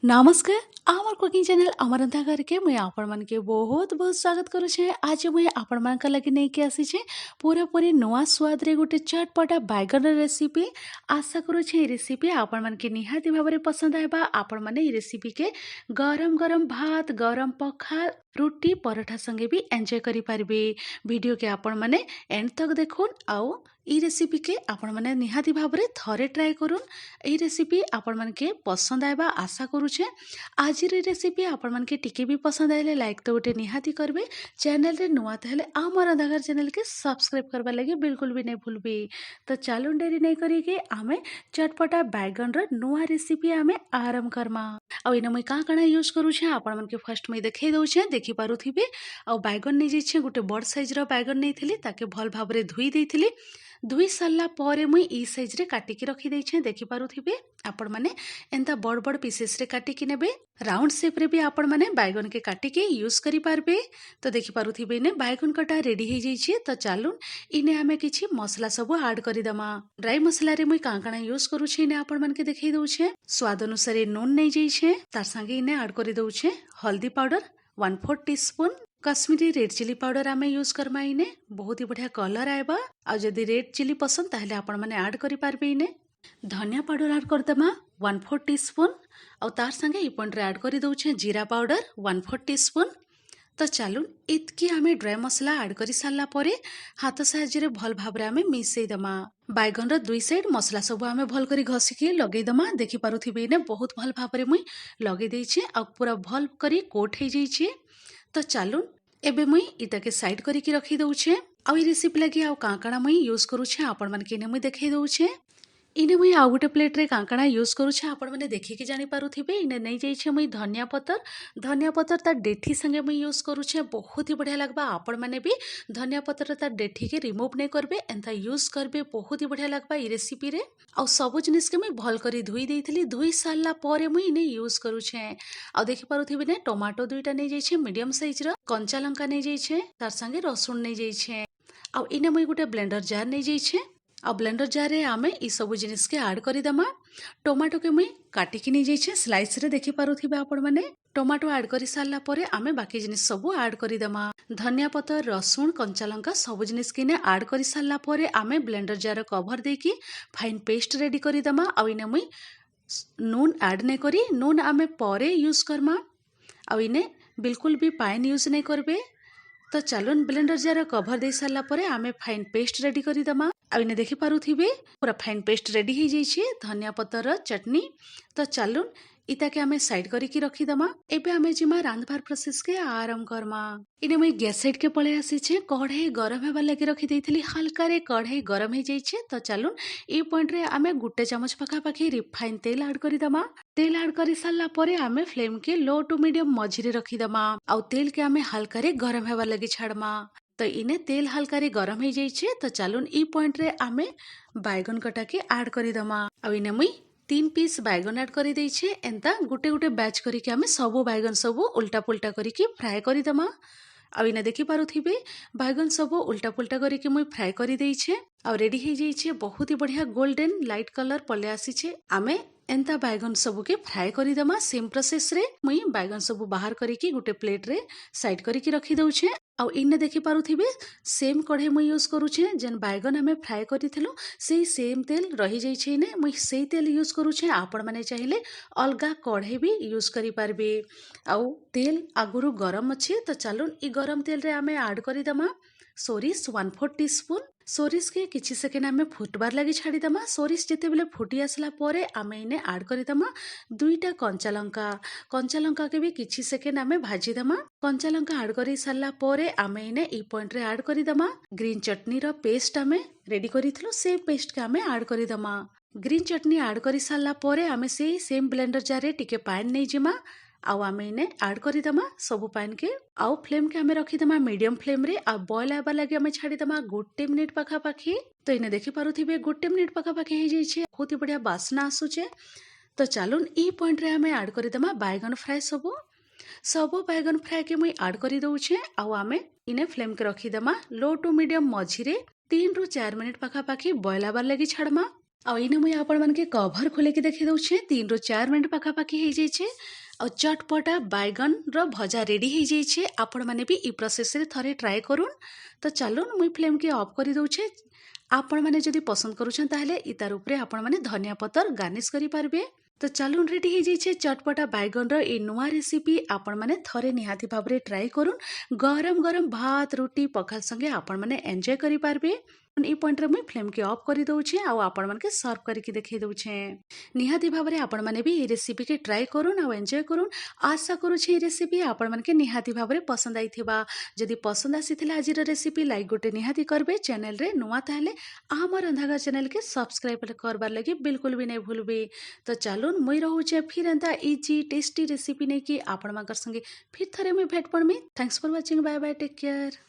नमस्कार आमर cooking channel अमरंता करके मुझे आपण मन के बहुत बहुत स्वागत करुछे। आज मुझे आपण मन का लगे नहीं के आसी छे पूरा पूरी नवा स्वाद रे गोटे चटपटा बैगन रेसिपी। आशा करुछे रेसिपी आपण मन के निहाती भाबरे पसंद आएबा। आपण माने ई रेसिपी के गरम गरम भात गरम पखाल रुटी पराठा संगे भी एंजॉय करि पारबे। वीडियो के आपण माने एंड तक देखुन आउ ई रेसिपी के आपण माने निहाती भाबरे थरे ट्राई करुन। ई रेसिपी आपण मन के पसंद आएबा आशा करुछे। आज रेसिपी आपण मन के टिके भी पसंद आइले लाइक तो गोटे निहाती करबे। चैनल रे नुआ तहले आमर रंधाघर चैनल के सब्सक्राइब करबा लगे बिल्कुल भी नहीं भूलबे। तो चलो डेरी नहीं करी के आमे चटपटा बैगन रो नुआ रेसिपी आमे आरंभ करमा। आ इना मुई का काना यूज करू छे आपण मन के फर्स्ट में देखै दउ छे देखि पारुथिबे। आ बैगन नै जे छे गोटे बड़ साइज रो बैगन नैथिली ताके भल भाबरे धुई देइथिली। धुई सारा पर मुई ई साइज रे काटिकी रखी देइछे देखि पारुथिबे। आपण माने एंता बड़ बड़ पीसेस रे काटिकी नेबे। राउंड शेप रे भी आपण माने बैगन के काटिकी यूज करि पारबे। तो देखि पारुथिबे ने बैगन कटा रेडी हे जाइछे। तो चालू इने आमे किछि मसला सब ऐड करि दमा। ड्राई मसला रे मुई कां काना यूज करू छे ने आपण मन के देखै दउ छे। स्वाद अनुसार नून नै जाइछे तार संगे इने ऐड करि दउ छे हल्दी powder 1/4 teaspoon. Kashmiri red chilli powder आमे यूज करमा इने बहुत ही बढ़िया कलर आएबा। आ जदि रेड चिली पसंद ताहले आपण माने ऐड करि पारबे। इने धनिया पाउडर ऐड कर देमा 1/4 टीस्पून। आ तार संगे ई पॉइंट रे ऐड करि दउ छे जीरा पाउडर 1/4 टीस्पून। तो चलू इतकी आमे ड्राई मसला ऐड करि सारला परे हाथ साहाय्य रे भल भाबरे आमे मिसई दमा। बैगन रो दुई साइड मसला सब आमे भल करि घसिकी लगेई दमा। देखि पारुथिबे ने बहुत भल भाबरे मुई लगेई देइछे आ पूरा भल करि कोट हे जाइछे। तो चलू एबे मुई इताके साइड करी की रखी दउछे। आ ई रेसिपी लगी आ कांकड़ा मुई यूज करूछे आपण मन के ने मुई देखै दउछे। इने मुई आ गोटे प्लेट रे कांकड़ा यूज करूछे आपण माने देखि के जानि पारुथिबे। इने नै जाइछे मुई धनिया पत्तर ता डेठी संगे मुई यूज करूछे बहुत ही बढ़िया लगबा। आपण माने भी धनिया पत्तर ता डेठी के रिमूव नै करबे एंता यूज करबे बहुत ही बढ़िया लगबा ई रेसिपी रे। आ सब जिनिस के मुई भल करी धुई देइथिली। धुई सारला परे मुई इने यूज करूछे। आ देखि पारुथिबे ने टमाटो दुईटा नै जाइछे मीडियम साइज रो कंचा लंका नै जाइछे तार संगे रसुन नै जाइछे। आ इने मुई गोटे ब्लेंडर जार नै जाइछे। आ ब्लेंडर जार रे आमे ई सब जिनिस के ऐड करि दमा। टमाटो के मुई काटिकी नै जाइछे स्लाइस रे देखि पारुथिबे आपण माने। टमाटो ऐड करि सारला परे आमे बाकी जिनिस सब ऐड करि दमा। धनिया पत्तर रसुन कंचा लंका सब जिनिस के ने ऐड करि सारला परे आमे ब्लेंडर जार कवर देकी फाइन पेस्ट रेडी करि दमा। आ इने मुई नून ऐड नै करी नून आमे परे यूज करमा। आ इने बिल्कुल भी पाइन यूज नै करबे। तो चलून ब्लेंडर जार कवर दे सारला परे आमे फाइन पेस्ट रेडी करि दमा। आ इने देखि पारुथिबे पूरा फाइन पेस्ट रेडी हे जाइछे धनिया पत्तर चटनी। तो चलून इताके आमे साइड करी की रखी दमा। एबे आमे जिमा रांधबार प्रोसेस के आरंभ करमा। इने मुई गैस साइड के पळे आसीछे कढ़ाई गरम हेबा लागि रखी देइथिली। हल्का रे कढ़ाई गरम हे जाइछे। तो चलून ई पॉइंट रे आमे गुटे चमच पाखा पाखी रिफाइन तेल ऐड करि दमा। तेल ऐड करि सारला परे आमे फ्लेम के लो टू मीडियम मझिरे रखी दमा। आ तेल के आमे हल्का रे गरम हेबा लागि छाड़मा। तो इने तेल हल्का रे गरम हे जाइछे। तो चलून ई पॉइंट रे आमे बैगन कटा के ऐड करि दमा। आ इने मुई 3 पीस बैगन ऐड करि देइछे। एंता गुटे गुटे बैच करी के आमे सबो बैगन सबो उल्टा पुल्टा करी के फ्राई करि दमा। आ इने देखि पारुथिबे बैगन सबो उल्टा पुल्टा करी के मुई फ्राई करि देइछे। आ रेडी हे जाइछे बहुत ही बढ़िया गोल्डन लाइट कलर पले आसीछे। आमे एंता बैगन सबो के फ्राई करि दमा। सेम प्रोसेस रे मुई बैगन सबो बाहर करी की गुटे प्लेट रे साइड करी की रखी दउछे। आ इने देखि पारुथिबे सेम कढ़ाई मुई यूज करूछे जेन बैगन आमे फ्राई करिथिलु सेई सेम तेल रही जाइछे। ने मुई सेई तेल यूज करूछे। आपण माने चाहिले अलगा कढ़ाई भी यूज करि पारबे। आउ तेल आगुरु गरम अछि। तो चलून ई गरम तेल रे आमे ऐड करि दमा सोरिस 1/4 टीस्पून। सोरिस के किछि सेकेंड आमे फुटबार लागि छाड़ी दमा। सोरिस जेते बेले फुटी आसला परे आमे इने ऐड करि दमा दुईटा कंचा लंका के भी किछि सेकेंड आमे भाजी दमा। कंचा लंका ऐड करि सारला परे आमे इने ई पॉइंट रे ऐड करि दमा ग्रीन चटनी रो पेस्ट आमे रेडी करिथिलु से पेस्ट के आमे ऐड करि दमा। ग्रीन चटनी ऐड करि सारला परे आमे सेई सेम ब्लेंडर जार रे टिके पानी नै जिमा। आउ आमे इने ऐड करि दमा सब पानी के। आउ फ्लेम के आमे रखि दमा मीडियम फ्लेम रे। आ बॉयल आबा लागि आमे छाड़ी दमा गोटे मिनिट पाखा पाखी। तो इने देखि पारुथिबे गोटे मिनिट पाखा पाखी हे जाइछे बहुत ही बढ़िया बास्ना आसुचे। तो चलून ई पॉइंट रे आमे ऐड करि दमा बैगन फ्राई सबो बैगन फ्राई के मुई ऐड करि दउछे। आउ आमे इने फ्लेम के रखि दमा लो टू मीडियम मझिरे 3 रु 4 मिनिट पाखा पाखी बॉयल आबार लागि छाड़मा। ଆଉ ଏଇନେ ମୁଇଁ ଆପଣମାନକେ କଭର୍ ଖୋଲିକି ଦେଖେଇ ଦଉଛେ 3 ରୁ 4 ମିନିଟ୍ ପାଖାପାଖି ହେଇଯାଇଛେ। ଆଉ ଚଟପଟା ବାଇଗଣର ଭଜା ରେଡି ହେଇଯାଇଛେ। ଆପଣମାନେ ବି ଇ ପ୍ରୋସେସରେ ଥରେ ଟ୍ରାଏ କରୁନ୍। ତ ଚାଲୁନ୍ ମୁଇଁ ଫ୍ଲେମ୍କେ ଅଫ୍ କରି ଦଉଛେ। ଆପଣମାନେ ଯଦି ପସନ୍ଦ କରୁଛନ୍ ତାହେଲେ ଇ ତାର ଉପରେ ଆପଣମାନେ ଧନିଆ ପତର ଗାର୍ନିସ୍ କରିପାରିବେ। ତ ଚାଲୁନ୍ ରେଡି ହେଇଯାଇଛେ ଚଟପଟା ବାଇଗଣର ଇ ନୂଆ ରେସିପି। ଆପଣମାନେ ଥରେ ନିହାତି ଭାବରେ ଟ୍ରାଏ କରୁନ୍। ଗରମ ଗରମ ଭାତ ରୁଟି ପଖାଲ संगे ଆପଣମାନେ ଏନ୍ଜୟ କରିପାରିବେ। ଇ ପଏଣ୍ଟରେ ମୁଇଁ ଫ୍ଲେମ୍କେ ଅଫ୍ କରି ଦଉଛେ ଆଉ ଆପଣମାନକେ ସର୍ଭ କରିକି ଦେଖେଇ ଦଉଛେ। ନିହାତି ଭାବରେ ଆପଣମାନେ ବି ଇ ରେସିପିକେ ଟ୍ରାଏ କରୁନ୍ ଆଉ ଏନ୍ଜୟ କରୁନ୍। ଆଶା କରୁଛେ ଇ ରେସିପି ଆପଣମାନକେ ନିହାତି ଭାବରେ ପସନ୍ଦ ଆଇଥିବା। ଯଦି ପସନ୍ଦ ଆସିଥିଲା ଆଜିର ରେସିପି ଲାଇକ୍ ଗୋଟେ ନିହାତି କରିବେ। ଚ୍ୟାନେଲରେ ନୂଆ ତାହେଲେ ଆମର ରନ୍ଧାଘର ଚ୍ୟାନେଲକେ ସବସ୍କ୍ରାଇब କରବାର ଲାଗି ବିଲକୁଲ ବି ନାଇଁ ଭୁଲବେ। ତ ଚାଲୁନ୍ ମୁଇଁ ରହୁଛେ फिर एंता इजी टेस्टी रेसिपी नहीं कि आपण संगे फिर थरे मुई भेट पड़मी। Thanks for watching. Bye bye, take care.